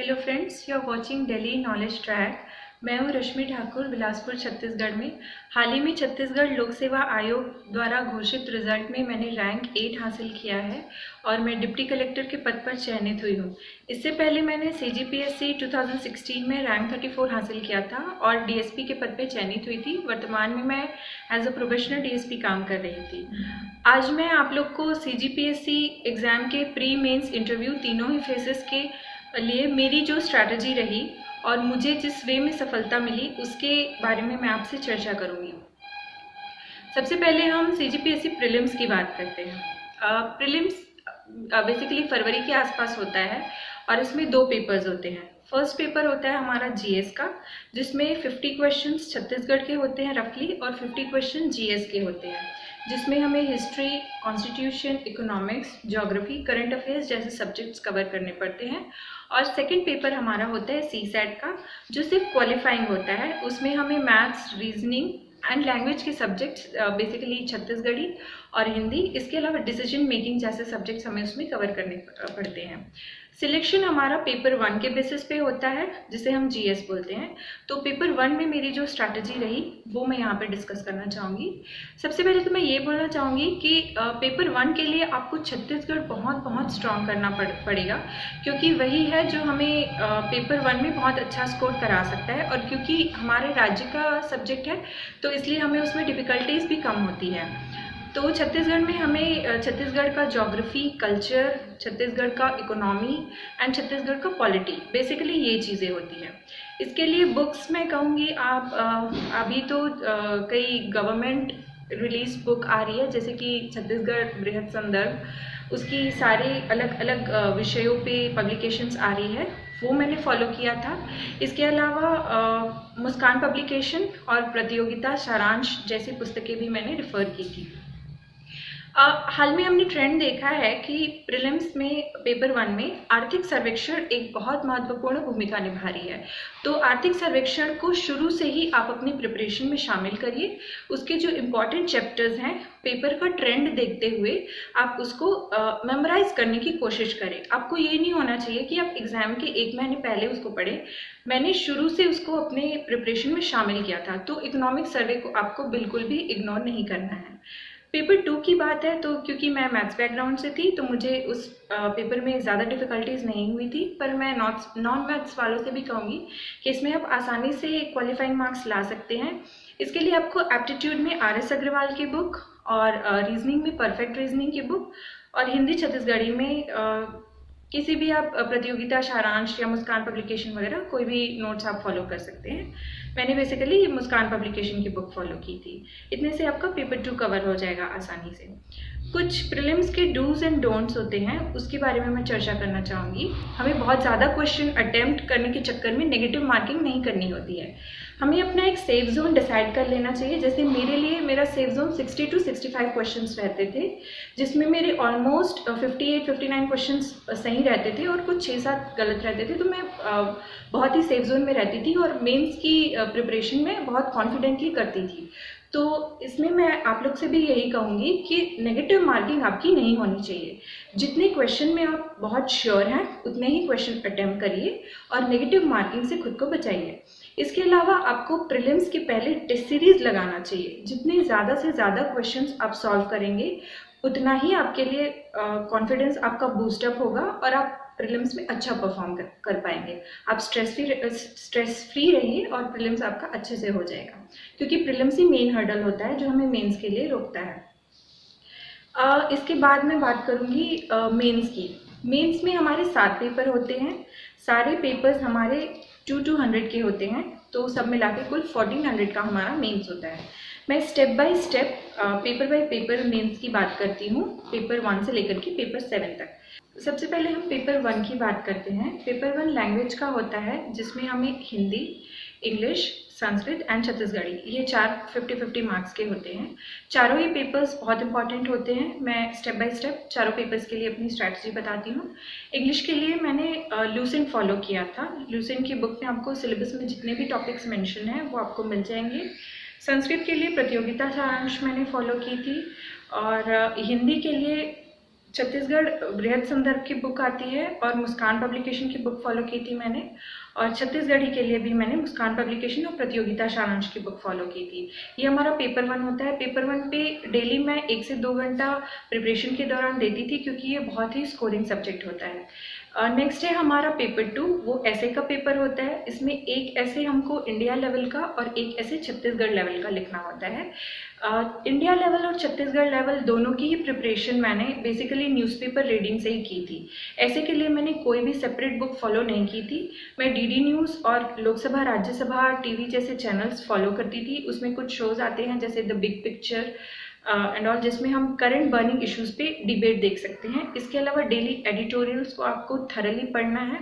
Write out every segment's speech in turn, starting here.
Hello friends, you are watching Delhi Knowledge Track. मैं हूं रश्मि ठाकुर, बिलासपुर छत्तीसगढ़ में। हाल ही में छत्तीसगढ़ लोक सेवा आयोग द्वारा घोषित रिजल्ट में मैंने रैंक 8 हासिल किया है और मैं डिप्टी कलेक्टर के पद पर चयनित हुई हूं। इससे पहले मैंने CGPSC 2016 में रैंक 34 हासिल किया था और DSP के पद पर चयनित हुई थी। वर्तमान में मैं एज अ प्रोफेशनल DSP काम कर रही थी। आज मैं आप लोग को CGPSC एग्ज़ाम के प्री मेंस इंटरव्यू तीनों ही फेजेस के लिए मेरी जो स्ट्रैटेजी रही और मुझे जिस वे में सफलता मिली उसके बारे में मैं आपसे चर्चा करूंगी। सबसे पहले हम CGPSC प्रीलिम्स की बात करते हैं। प्रीलिम्स बेसिकली फरवरी के आसपास होता है और इसमें 2 पेपर्स होते हैं। फर्स्ट पेपर होता है हमारा GS का, जिसमें 50 क्वेश्चंस छत्तीसगढ़ के होते हैं रफली और 50 क्वेश्चन GS के होते हैं, जिसमें हमें history, constitution, economics, geography, current affairs जैसे सब्जेक्ट्स कवर करने पड़ते हैं। और सेकंड पेपर हमारा होता है CSAT का, जो सिर्फ क्वालिफाइंग होता है। उसमें हमें मैथ्स, रीजनिंग एंड लैंग्वेज के सब्जेक्ट्स बेसिकली छत्तीसगढ़ी और हिंदी, इसके अलावा डिसीजन मेकिंग जैसे सब्जेक्ट्स हमें उसमें कवर करने पड़ते हैं। सिलेक्शन हमारा पेपर 1 के बेसिस पे होता है, जिसे हम GS बोलते हैं। तो पेपर 1 में मेरी जो स्ट्रैटेजी रही वो मैं यहाँ पे डिस्कस करना चाहूँगी। सबसे पहले तो मैं ये बोलना चाहूँगी कि पेपर 1 के लिए आपको छत्तीसगढ़ बहुत स्ट्रॉन्ग करना पड़ेगा, क्योंकि वही है जो हमें पेपर 1 में बहुत अच्छा स्कोर करा सकता है। और क्योंकि हमारे राज्य का सब्जेक्ट है तो इसलिए हमें उसमें डिफ़िकल्टीज भी कम होती है। तो छत्तीसगढ़ में हमें छत्तीसगढ़ का ज्योग्राफी, कल्चर, छत्तीसगढ़ का इकोनॉमी एंड छत्तीसगढ़ का पॉलिटी, बेसिकली ये चीज़ें होती हैं। इसके लिए बुक्स मैं कहूँगी आप अभी तो कई गवर्नमेंट रिलीज बुक आ रही है, जैसे कि छत्तीसगढ़ बृहद संदर्भ, उसकी सारे अलग अलग विषयों पे पब्लिकेशंस आ रही है, वो मैंने फॉलो किया था। इसके अलावा मुस्कान पब्लिकेशन और प्रतियोगिता सारांश जैसी पुस्तकें भी मैंने रेफर की थी। हाल में हमने ट्रेंड देखा है कि प्रीलिम्स में पेपर 1 में आर्थिक सर्वेक्षण एक बहुत महत्वपूर्ण भूमिका निभा रही है। तो आर्थिक सर्वेक्षण को शुरू से ही आप अपनी प्रिपरेशन में शामिल करिए। उसके जो इम्पोर्टेंट चैप्टर्स हैं, पेपर का ट्रेंड देखते हुए आप उसको मेमोराइज करने की कोशिश करें। आपको ये नहीं होना चाहिए कि आप एग्जाम के 1 महीने पहले उसको पढ़ें। मैंने शुरू से उसको अपने प्रिपरेशन में शामिल किया था। तो इकोनॉमिक सर्वे को आपको बिल्कुल भी इग्नोर नहीं करना है। पेपर 2 की बात है तो क्योंकि मैं मैथ्स बैकग्राउंड से थी तो मुझे उस पेपर में ज़्यादा डिफ़िकल्टीज नहीं हुई थी, पर मैं नॉन मैथ्स वालों से भी कहूँगी कि इसमें आप आसानी से क्वालिफाइंग मार्क्स ला सकते हैं। इसके लिए आपको एप्टीट्यूड में RS अग्रवाल की बुक और रीजनिंग में परफेक्ट रीजनिंग की बुक और हिंदी छत्तीसगढ़ी में किसी भी आप प्रतियोगिता सारांश या मुस्कान पब्लिकेशन वगैरह कोई भी नोट्स आप फॉलो कर सकते हैं। मैंने बेसिकली मुस्कान पब्लिकेशन की बुक फॉलो की थी। इतने से आपका पेपर 2 कवर हो जाएगा आसानी से। कुछ प्रीलिम्स के डूज एंड डोंट्स होते हैं, उसके बारे में मैं चर्चा करना चाहूँगी। हमें बहुत ज़्यादा क्वेश्चन अटेम्प्ट करने के चक्कर में नेगेटिव मार्किंग नहीं करनी होती है। हमें अपना एक सेफ जोन डिसाइड कर लेना चाहिए। जैसे मेरे लिए मेरा सेफ जोन 60 to 65 क्वेश्चंस रहते थे, जिसमें मेरे ऑलमोस्ट 58-59 क्वेश्चंस सही रहते थे और कुछ 6-7 गलत रहते थे। तो मैं बहुत ही सेफ जोन में रहती थी और मेंस की प्रिपरेशन में बहुत कॉन्फिडेंटली करती थी। तो इसमें मैं आप लोग से भी यही कहूँगी कि नेगेटिव मार्किंग आपकी नहीं होनी चाहिए। जितने क्वेश्चन में आप बहुत श्योर हैं उतने ही क्वेश्चन अटेम्प्ट करिए और नेगेटिव मार्किंग से खुद को बचाइए। इसके अलावा आपको प्रीलिम्स के पहले टेस्ट सीरीज लगाना चाहिए। जितने ज़्यादा से ज़्यादा क्वेश्चंस आप सॉल्व करेंगे उतना ही आपके लिए कॉन्फिडेंस आपका बूस्टअप होगा और आप प्रीलिम्स में अच्छा परफॉर्म कर पाएंगे। आप स्ट्रेस फ्री रहिए और प्रीलिम्स आपका अच्छे से हो जाएगा, क्योंकि प्रीलिम्स ही मेन हर्डल होता है जो हमें मेंस के लिए रोकता है। इसके बाद मैं बात करूँगी मेंस की। मेंस में हमारे 7 पेपर होते हैं। सारे पेपर्स हमारे 200 के होते हैं, तो सब मिला के कुल 1400 का हमारा मेंस होता है। मैं step by step paper by paper mains की बात करती हूँ, पेपर 1 से लेकर के पेपर 7 तक। सबसे पहले हम पेपर 1 की बात करते हैं। पेपर 1 लैंग्वेज का होता है, जिसमें हमें हिंदी, इंग्लिश, संस्कृत एंड छत्तीसगढ़ी, ये 4 50-50 मार्क्स के होते हैं। चारों ही पेपर्स बहुत इंपॉर्टेंट होते हैं। मैं स्टेप बाय स्टेप चारों पेपर्स के लिए अपनी स्ट्रैटेजी बताती हूँ। इंग्लिश के लिए मैंने लूसेंट फॉलो किया था। लूसेंट की बुक में आपको सिलेबस में जितने भी टॉपिक्स मेंशन हैं वो आपको मिल जाएंगे। संस्कृत के लिए प्रतियोगिता सारांश मैंने फॉलो की थी और हिंदी के लिए छत्तीसगढ़ बृहद संदर्भ की बुक आती है और मुस्कान पब्लिकेशन की बुक फॉलो की थी मैंने, और छत्तीसगढ़ी के लिए भी मैंने मुस्कान पब्लिकेशन और प्रतियोगिता सारांश की बुक फॉलो की थी। ये हमारा पेपर 1 होता है। पेपर 1 पे डेली मैं 1 से 2 घंटा प्रिपरेशन के दौरान देती थी, क्योंकि ये बहुत ही स्कोरिंग सब्जेक्ट होता है। नेक्स्ट है हमारा पेपर 2, वो ऐसे का पेपर होता है। इसमें एक ऐसे हमको इंडिया लेवल का और एक ऐसे छत्तीसगढ़ लेवल का लिखना होता है। इंडिया लेवल और छत्तीसगढ़ लेवल दोनों की ही प्रिपरेशन मैंने बेसिकली न्यूज़पेपर रीडिंग से ही की थी। ऐसे के लिए मैंने कोई भी सेपरेट बुक फॉलो नहीं की थी। मैं डीडी न्यूज़ और लोकसभा राज्यसभा टीवी जैसे चैनल्स फॉलो करती थी। उसमें कुछ शोज़ आते हैं जैसे the big picture and all, जिसमें हम करंट बर्निंग इश्यूज पे डिबेट देख सकते हैं। इसके अलावा डेली एडिटोरियल्स को आपको थरली पढ़ना है।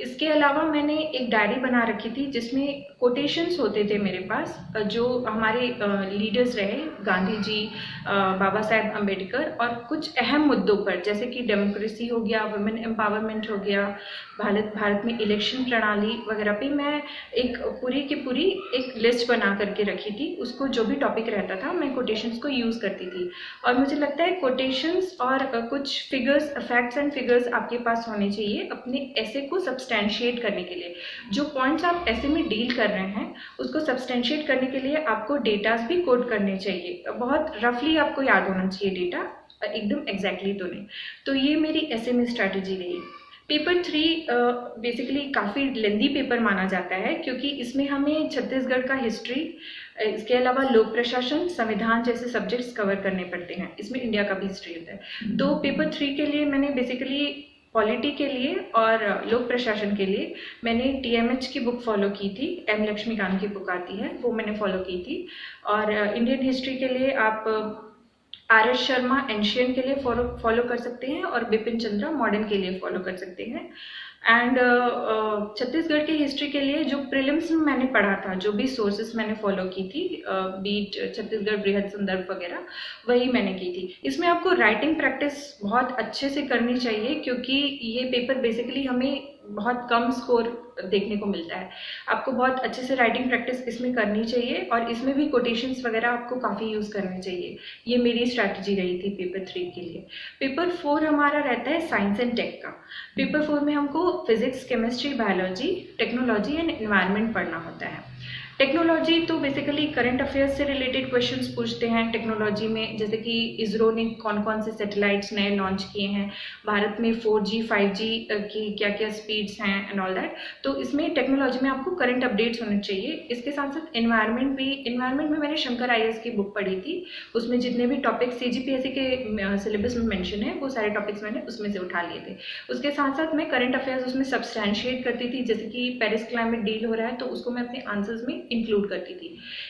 इसके अलावा मैंने एक डायरी बना रखी थी जिसमें कोटेशंस होते थे मेरे पास, जो हमारे लीडर्स रहे, गांधी जी, बाबा साहेब अम्बेडकर, और कुछ अहम मुद्दों पर जैसे कि डेमोक्रेसी हो गया, वुमेन एम्पावरमेंट हो गया, भारत में इलेक्शन प्रणाली वगैरह पे मैं एक पूरी की पूरी एक लिस्ट बना करके रखी थी। उसको जो भी टॉपिक रहता था मैं कोटेशंस को यूज़ करती थी। और मुझे लगता है कोटेशंस और कुछ फिगर्स, फैक्ट्स एंड फिगर्स आपके पास होने चाहिए अपने ऐसे को सब्सटैंशिएट करने के लिए। जो पॉइंट्स आप ऐसे में डील कर रहे हैं उसको सब्सटैंशिएट करने के लिए आपको डेटास भी कोट करने चाहिए। बहुत रफली आपको याद होना चाहिए डेटा, एकदम एग्जैक्टली तो नहीं। तो ये मेरी ऐसे में स्ट्रैटेजी रही। पेपर 3 बेसिकली काफ़ी लेंदी पेपर माना जाता है, क्योंकि इसमें हमें छत्तीसगढ़ का हिस्ट्री, इसके अलावा लोक प्रशासन, संविधान जैसे सब्जेक्ट्स कवर करने पड़ते हैं। इसमें इंडिया का भी हिस्ट्री होता है। तो पेपर 3 के लिए मैंने बेसिकली पॉलिटी के लिए और लोक प्रशासन के लिए मैंने TMH की बुक फॉलो की थी। M लक्ष्मीकांत की बुक आती है, वो मैंने फॉलो की थी। और इंडियन हिस्ट्री के लिए आप RS शर्मा एंशियन के लिए फॉलो कर सकते हैं, और बिपिन चंद्रा मॉडर्न के लिए फॉलो कर सकते हैं। एंड छत्तीसगढ़ की हिस्ट्री के लिए जो प्रीलिम्स में मैंने पढ़ा था, जो भी सोर्सेस मैंने फॉलो की थी, बीट छत्तीसगढ़ बृहद संदर्भ वगैरह, वही मैंने की थी। इसमें आपको राइटिंग प्रैक्टिस बहुत अच्छे से करनी चाहिए, क्योंकि ये पेपर बेसिकली हमें बहुत कम स्कोर देखने को मिलता है। आपको बहुत अच्छे से राइटिंग प्रैक्टिस इसमें करनी चाहिए, और इसमें भी कोटेशंस वगैरह आपको काफ़ी यूज़ करने चाहिए। ये मेरी स्ट्रैटेजी रही थी पेपर 3 के लिए। पेपर 4 हमारा रहता है साइंस एंड टेक का। पेपर 4 में हमको physics, chemistry, biology, technology and environment पढ़ना होता है। टेक्नोलॉजी तो बेसिकली करंट अफेयर्स से रिलेटेड क्वेश्चंस पूछते हैं टेक्नोलॉजी में, जैसे कि इसरो ने कौन कौन से सैटेलाइट्स नए लॉन्च किए हैं, भारत में 4G 5G की क्या क्या स्पीड्स हैं एंड ऑल दैट। तो इसमें टेक्नोलॉजी में आपको करंट अपडेट्स होने चाहिए। इसके साथ साथ एनवायरनमेंट में मैंने शंकर IAS की बुक पढ़ी थी। उसमें जितने भी टॉपिक्स CGPSC के सिलेबस में मेंशन है, वो सारे टॉपिक्स मैंने उसमें से उठा लिए थे। उसके साथ साथ मैं करंट अफेयर्स उसमें सब्सटैंशिएट करती थी, जैसे कि पेरिस क्लाइमेट डील हो रहा है तो उसको मैं अपने आंसर्स में इंक्लूड करती थी।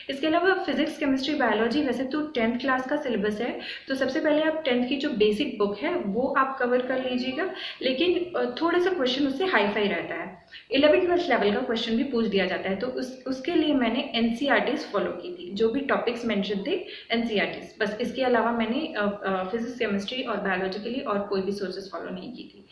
इसके अलावा फिजिक्स, केमिस्ट्री, बायोलॉजी वैसे तो 10th क्लास का सिलेबस है, तो सबसे पहले आप 10th की जो बेसिक बुक है वो आप कवर कर लीजिएगा, लेकिन थोड़ा सा क्वेश्चन उससे हाई फाई रहता है। 11th-12th लेवल का क्वेश्चन भी पूछ दिया जाता है, तो उसके लिए मैंने NCERTs फॉलो की थी। जो भी टॉपिक्स मेंशन थे NCERTs, बस इसके अलावा मैंने फिजिक्स, केमिस्ट्री और बायोलॉजी के लिए और कोई भी सोर्सेज फॉलो नहीं की थी।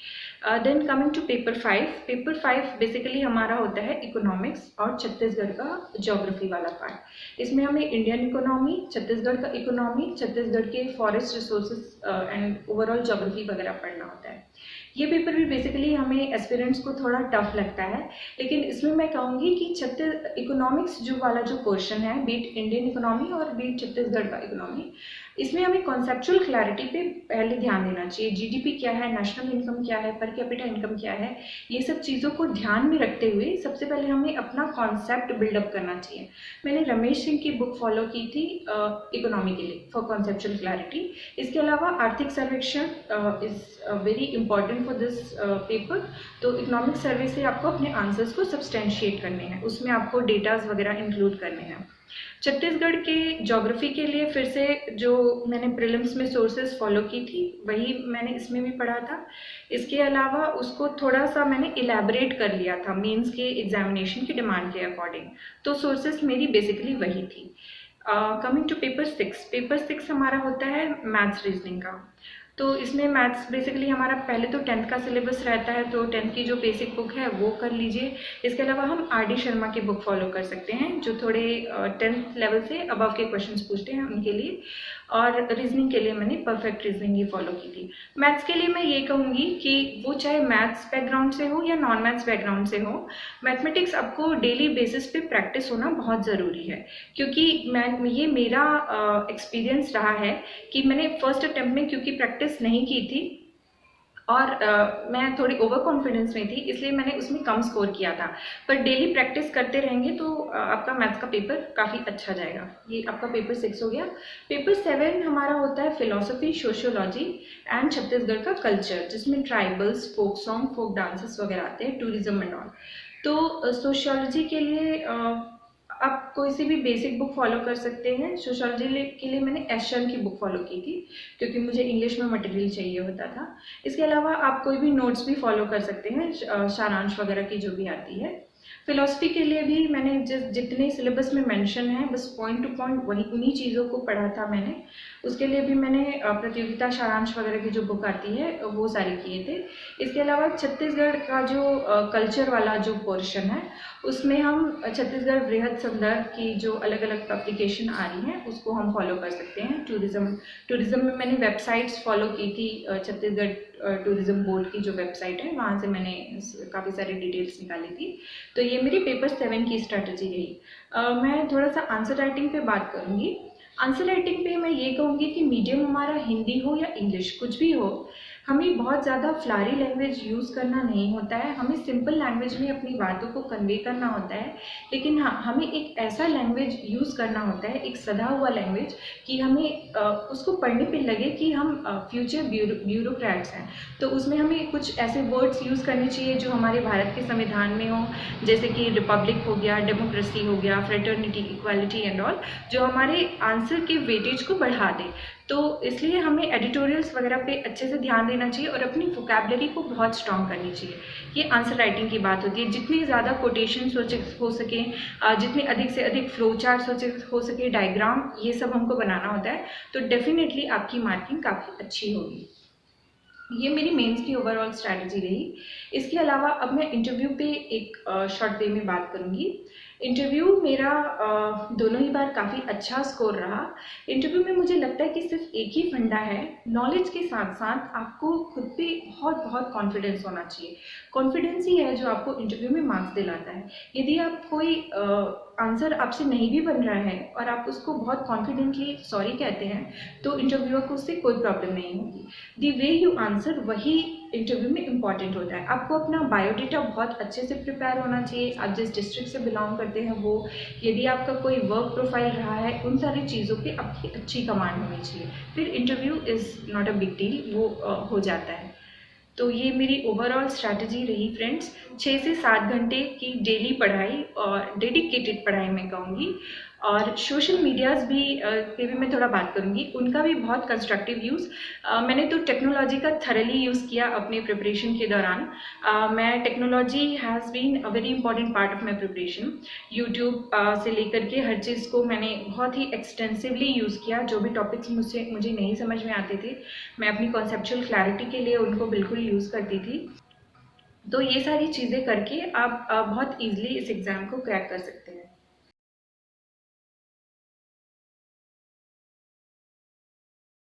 Then coming to paper 5। Paper 5 basically हमारा होता है इकोनॉमिक्स और छत्तीसगढ़ का ज्योग्राफी वाला पार्ट। इसमें हमें इंडियन इकोनॉमी, छत्तीसगढ़ का इकोनॉमी, छत्तीसगढ़ के forest resources and overall geography वगैरह पढ़ना होता है। ये पेपर भी बेसिकली हमें एस्पिरेंट्स को थोड़ा टफ लगता है, लेकिन इसमें मैं कहूँगी कि इकोनॉमिक्स जो वाला जो क्वेश्चन है, बीट इंडियन इकोनॉमी और बीट छत्तीसगढ़ का इकोनॉमी, इसमें हमें कॉन्सेप्चुअल क्लैरिटी पे पहले ध्यान देना चाहिए। GDP क्या है, नेशनल इनकम क्या है, पर कैपिटा इनकम क्या है, ये सब चीज़ों को ध्यान में रखते हुए सबसे पहले हमें अपना कॉन्सेप्ट बिल्डअप करना चाहिए। मैंने रमेश सिंह की बुक फॉलो की थी इकोनॉमी के लिए फॉर कॉन्सेप्चुअल क्लैरिटी। इसके अलावा आर्थिक सर्वेक्षण is very important for this paper. तो इकोनॉमिक सर्वे से आपको अपने आंसर्स को सब्सटैंशिएट करने हैं, उसमें आपको डेटाज वगैरह इंक्लूड करने हैं। छत्तीसगढ़ के ज्योग्राफी के लिए फिर से जो मैंने प्रीलिम्स में सोर्सेज फॉलो की थी वही मैंने इसमें भी पढ़ा था। इसके अलावा उसको थोड़ा सा मैंने इलेबरेट कर लिया था मेंस के एग्जामिनेशन की डिमांड के अकॉर्डिंग, तो सोर्सेज मेरी बेसिकली वही थी। Coming to paper 6। पेपर 6 हमारा होता है मैथ्स रीजनिंग का। तो इसमें मैथ्स बेसिकली हमारा पहले तो 10th का सिलेबस रहता है, तो 10th की जो बेसिक बुक है वो कर लीजिए। इसके अलावा हम RD शर्मा की बुक फॉलो कर सकते हैं, जो थोड़े 10th लेवल से अबव के क्वेश्चंस पूछते हैं उनके लिए। और रीजनिंग के लिए मैंने परफेक्ट रीजनिंग ही फॉलो की थी। मैथ्स के लिए मैं ये कहूँगी कि वो चाहे मैथ्स बैकग्राउंड से हो या नॉन मैथ्स बैकग्राउंड से हो, मैथमेटिक्स आपको डेली बेसिस पे प्रैक्टिस होना बहुत ज़रूरी है। क्योंकि ये मेरा एक्सपीरियंस रहा है कि मैंने फर्स्ट अटेम्प्ट में क्योंकि प्रैक्टिस नहीं की थी और मैं थोड़ी ओवर कॉन्फिडेंस में थी, इसलिए मैंने उसमें कम स्कोर किया था। पर डेली प्रैक्टिस करते रहेंगे तो आपका मैथ्स का पेपर काफ़ी अच्छा जाएगा। ये आपका पेपर 6 हो गया। पेपर 7 हमारा होता है फिलोसफी, सोशियोलॉजी एंड छत्तीसगढ़ का कल्चर, जिसमें tribals, folk song, folk dances वगैरह आते हैं, टूरिज्म एंड ऑल। तो सोशियोलॉजी के लिए आप कोई सी भी बेसिक बुक फॉलो कर सकते हैं। सोशियोलॉजी के लिए मैंने एशर की बुक फॉलो की थी, क्योंकि मुझे इंग्लिश में मटेरियल चाहिए होता था। इसके अलावा आप कोई भी नोट्स भी फॉलो कर सकते हैं, सारांश वगैरह की जो भी आती है। फिलोसफी के लिए भी मैंने जितने सिलेबस में मेंशन है, बस पॉइंट टू पॉइंट वही उन्हीं चीज़ों को पढ़ा था मैंने। उसके लिए भी मैंने प्रतियोगिता सारांश वगैरह की जो बुक आती है वो सारे किए थे। इसके अलावा छत्तीसगढ़ का जो कल्चर वाला जो पोर्शन है, उसमें हम छत्तीसगढ़ वृहद संदर्भ की जो अलग अलग पब्लिकेशन आ रही हैं उसको हम फॉलो कर सकते हैं। टूरिज्म में मैंने वेबसाइट्स फॉलो की थी, छत्तीसगढ़ टूरिज्म बोर्ड की जो वेबसाइट है वहाँ से मैंने काफ़ी सारी डिटेल्स निकाली थी। तो ये मेरी पेपर 7 की स्ट्रैटेजी रही। मैं थोड़ा सा आंसर राइटिंग पे बात करूँगी। आंसर राइटिंग पे मैं ये कहूँगी कि मीडियम हमारा हिंदी हो या इंग्लिश, कुछ भी हो, हमें बहुत ज़्यादा फ्लारी लैंग्वेज यूज़ करना नहीं होता है। हमें सिंपल लैंग्वेज में अपनी बातों को कन्वे करना होता है। लेकिन हाँ, हमें एक ऐसा लैंग्वेज यूज़ करना होता है, एक सधा हुआ लैंग्वेज, कि हमें उसको पढ़ने पे लगे कि हम फ्यूचर ब्यूरोक्रेट्स हैं। तो उसमें हमें कुछ ऐसे वर्ड्स यूज़ करने चाहिए जो हमारे भारत के संविधान में हो, जैसे कि रिपब्लिक हो गया, डेमोक्रेसी हो गया, फ्रेटर्निटी, इक्वालिटी एंड ऑल, जो हमारे आंसर के वेटेज को बढ़ा दे। तो इसलिए हमें एडिटोरियल्स वगैरह पे अच्छे से ध्यान देना चाहिए और अपनी वोकैबलरी को बहुत स्ट्रॉन्ग करनी चाहिए। ये आंसर राइटिंग की बात होती है। जितनी ज़्यादा कोटेशन हो सके, जितने अधिक से अधिक फ्लो चार्ट हो सके, डायग्राम, ये सब हमको बनाना होता है, तो डेफिनेटली आपकी मार्किंग काफ़ी अच्छी होगी। ये मेरी मेंस की ओवरऑल स्ट्रैटेजी रही। इसके अलावा अब मैं इंटरव्यू पे एक शॉर्ट वे में बात करूँगी। इंटरव्यू मेरा दोनों ही बार काफ़ी अच्छा स्कोर रहा। इंटरव्यू में मुझे लगता है कि सिर्फ एक ही फंडा है, नॉलेज के साथ साथ आपको खुद पे बहुत बहुत कॉन्फिडेंस होना चाहिए। कॉन्फिडेंस ही है जो आपको इंटरव्यू में मार्क्स दिलाता है। यदि आप कोई आंसर आपसे नहीं भी बन रहा है और आप उसको बहुत कॉन्फिडेंटली सॉरी कहते हैं, तो इंटरव्यूअर को उससे कोई प्रॉब्लम नहीं होगी। द वे यू आंसर वही इंटरव्यू में इम्पॉर्टेंट होता है। आपको अपना बायोडेटा बहुत अच्छे से प्रिपेयर होना चाहिए, आप जिस डिस्ट्रिक्ट से बिलोंग करते हैं वो, यदि आपका कोई वर्क प्रोफाइल रहा है, उन सारी चीज़ों पे आपकी अच्छी कमांड होनी चाहिए। फिर interview is not a big deal, वो हो जाता है। तो ये मेरी ओवरऑल स्ट्रैटेजी रही फ्रेंड्स। 6 से 7 घंटे की डेली पढ़ाई और डेडिकेटेड पढ़ाई मैं कहूँगी। और सोशल मीडियाज़ भी पे भी मैं थोड़ा बात करूँगी, उनका भी बहुत कंस्ट्रक्टिव यूज़। मैंने तो टेक्नोलॉजी का थरली यूज़ किया अपने प्रिपरेशन के दौरान। मैं technology has been a very important part of my preparation. YouTube से लेकर के हर चीज़ को मैंने बहुत ही एक्सटेंसिवली यूज़ किया। जो भी टॉपिक्स मुझे नहीं समझ में आते थे, मैं अपनी कॉन्सेप्चुअल क्लैरिटी के लिए उनको बिल्कुल यूज़ करती थी। तो ये सारी चीज़ें करके आप बहुत ईजिली इस एग्ज़ाम को क्रैक कर सकते हैं।